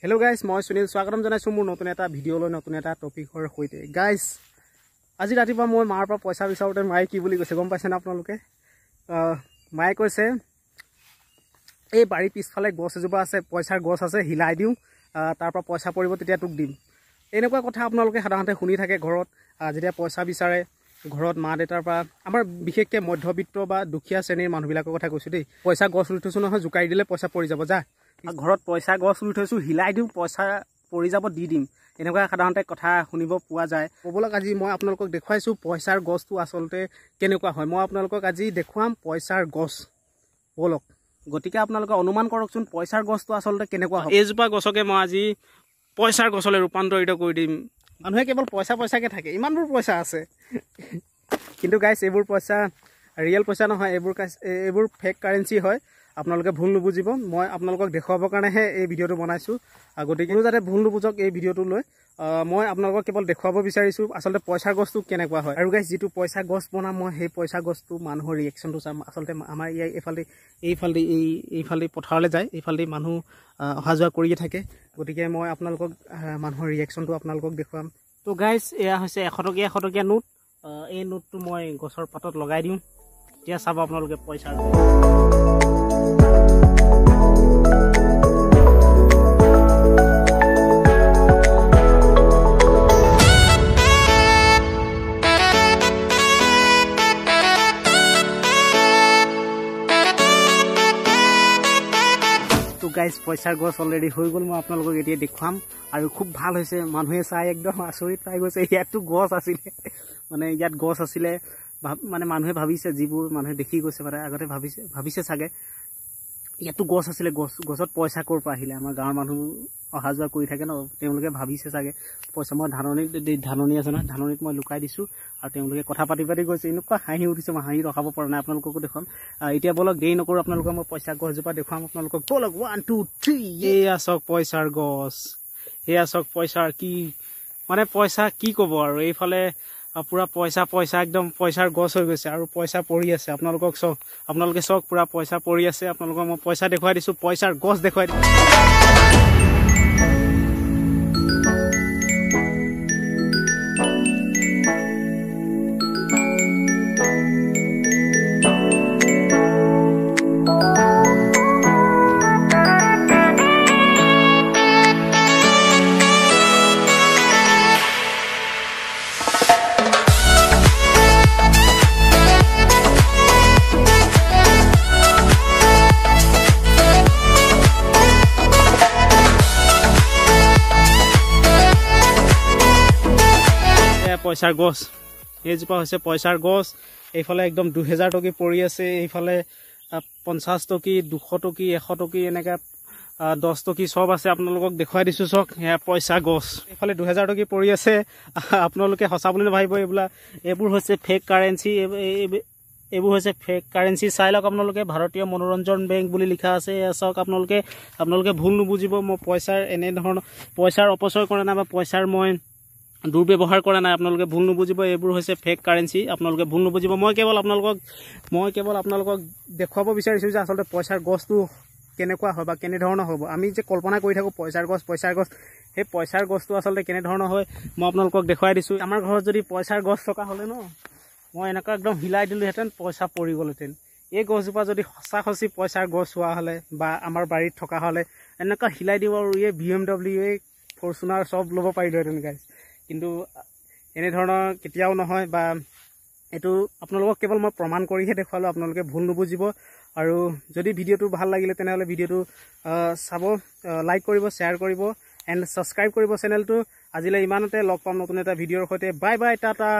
Hello guys, মই সুনীল স্বাগতম জনাইছো মোৰ নতুন এটা ভিডিও লৈ নতুন এটা টপিকৰ সৈতে গাইস আজি ৰাতিপুৱা মই মাৰ পৰা পইচা বিচাৰোতে মাই কি বুলি কৈছে গম পাইছে না আপোনালোকে মাই কৈছে এই বাৰী পিছফালে গছ এজোপা আছে পইচাৰ গছ আছে হিলাই দিও তাৰ পৰা পইচা পৰিব তেতিয়া তোক দিম এনেকুৱা কথা আপোনালোকে সাধাৰণতে শুনি থাকে ঘৰত যেতিয়া পইচা বিচাৰে ঘৰত মা দেউতাৰ পৰা আমাৰ বিশেষকৈ মধ্যবিত্ত বা দুখীয়া শ্ৰেণীৰ মানুহবিলাকৰ কথা কৈছো দেই পইচা গছ ৰুই থৈছো নহয় জুকাই দিলে পইচা পৰি যাব যা ঘৰত পইচা গছ ৰুই থৈছো হিলাই দিও পইচা পৰি যাব দি দিম এনেকুৱা সাধাৰণতে কথা শুনিব পোৱা যায় ক'বলৈ আজি মই আপোনালোকক দেখুৱাইছো পইচাৰ গছটো আচলতে কেনেকুৱা হয় মই আপোনালোকক আজি দেখুৱাম পইচাৰ গছ বলক গতিকে আপোনালোকে অনুমান কৰকচোন পইচাৰ গছটো আচলতে কেনেকুৱা হয় এইজোপা গছকে মই আজি পইচাৰ গছলৈ ৰূপান্তৰিত কৰি দিম মানুহে কেৱল পইচাকে থাকে ইমানবোৰ পইচা আছে কিন্তু গাইস এইবোৰ পইচা ৰিয়েল পইচা নহয় এইবোৰ ফেক কাৰেন্সি হয় আপোনালোকে ভুল নুবুজিব মই আপোনালোকক দেখুৱাবৰ কাৰণেহে এই ভিডিঅ'টো বনাইছো গতিকে যাতে ভুল নুবুজক এই ভিডিঅ'টো লৈ মই আপোনালোকক কেৱল দেখুৱাব বিচাৰিছো আচলতে পইচাৰ গছটো কেনেকুৱা হয় আৰু গাইস যিটো পইচা গছ বনাম মই সেই পইচা গছটো মানুহৰ ৰিয়েকশ্যনটো চাম আচলতে আমাৰ এইফালে পথাৰলৈ যায় এইফালে মানুহ অহা যোৱা কৰিয়ে থাকে গতিকে মই আপোনালোকক মানুহৰ ৰিয়েকশ্যনটো আপোনালোকক দেখুৱাম তো গাইস এয়া হৈছে 100 টকীয়া নোট এই নোটটো মই গছৰ পাতত লগাই দিওঁ এতিয়া চাব আপোনালোকে পইচাৰ গাইস পইচাৰ গছ অলৰেডি হৈ গ'ল মই আপোনালোকক এতিয়া দেখুৱাম আৰু খুব ভাল হৈছে মানুহে চাই একদম আচৰিত পাই গৈছে ইয়াতটো গছ আছিলে মানে ইয়াত গছ আছিলে মানে মানুহে ভাবিছে যিবোৰ মানুহে দেখি গৈছে মানে আগতে ভাবিছে চাগে ইয়াতটো গছ আছিলে গছত পইচা ক'ৰ পৰা আহিলে আমাৰ গাঁৱৰ মানুহ অহা যোৱা কৰি থাকে ন তেওঁলোকে ভাবিছে চাগে পইচা মই ধাননি আছে না ধাননিত মই লুকাই দিছো আৰু তেওঁলোকে কথা পাতি গৈছে এনেকুৱা হাঁহি উঠিছে মই হাঁহি ৰখাব পৰা নাই আপোনালোককো দেখুৱাম এতিয়া বলক দেৰি নকৰো আপোনালোকক মই পইচা গছজোপা দেখুৱাম আপোনালোকক বলক 1 2 3 এয়া চক পইচাৰ গছ এয়া চক পইচাৰ কি মানে পইচা কি ক'ব আৰু এইফালে পুৰা পইচা একদম পইচাৰ গছ হৈ গৈছে আৰু পইচা পৰি আছে আপোনালোকে চক পুৰা পইচা পৰি আছে আপোনালোকক মই পইচা দেখুৱাই দিছো পইচাৰ গছ দেখুৱাই দিছো পইচাৰ গছ এইজোপা হৈছে পইচাৰ গছ এইফালে একদম 2000 টকী পৰি আছে এইফালে 50 টকী 200 টকী 100 টকী এনেকা 10 টকী সব আছে আপোনালোকক দেখুৱাই দিছো চক এয়া পইচা গছ এইফালে 2000 টকী পৰি আছে আপোনালোকে হসা বুলি ভাবিব এইবোৰ হৈছে ফেক কাৰেন্সি এইবোৰ হৈছে ফেক কাৰেন্সি চাই লওক আপোনালোকে ভাৰতীয় মনোৰঞ্জন বেংক বুলি লিখা আছে চক আপোনালোকে ভুল নুবুজিব মই পইচাৰ এনে ধৰণৰ পইচাৰ অপচয় কৰা নাই বা পইচাৰ মই দুৰ্ব্যৱহাৰ কৰা নাই আপোনালোকে ভুল নুবুজিব এইবোৰ হৈছে ফেক কাৰেন্সি আপোনালোকে ভুল নুবুজিব মই কেৱল আপোনালোকক দেখুৱাব বিচাৰিছো যে আচলতে পইচাৰ গছটো কেনেকুৱা হয় বা কেনে ধৰণৰ হ'ব আমি যে কল্পনা কৰি থাকো পইচাৰ গছ সেই পইচাৰ গছটো আচলতে কেনে ধৰণৰ হয় মই আপোনালোকক দেখুৱাই দিছো আমাৰ ঘৰত যদি পইচাৰ গছ থকা হ'লে ন মই এনেকুৱা একদম হিলাই দিলোহেঁতেন পইচা পৰি গ'লহেঁতেন এই গছজোপা যদি সঁচি পইচাৰ গছ হোৱা হ'লে বা আমাৰ বাৰীত থকা হ'লে এনেকুৱা হিলাই দিব আৰু এই BMW ফৰচুনাৰ চব ল'ব পাৰিলোহেঁতেন গাইছ কিন্তু এনে ধৰণৰ কেতিয়াও নহয় বা এটো আপোনালোকক কেৱল মই প্ৰমাণ কৰিহে দেখুৱালো আপোনালোকে ভুল নুবুজিব আৰু যদি ভিডিঅ'টো ভাল লাগিলে তেনেহলে ভিডিঅ'টো চাব লাইক কৰিব শ্বেয়াৰ কৰিব এণ্ড সাবস্ক্ৰাইব কৰিব চেনেলটো আজিলৈ ইমানতে লগ পাম নতুন এটা ভিডিঅ'ৰ সৈতে বাই বাই টাটা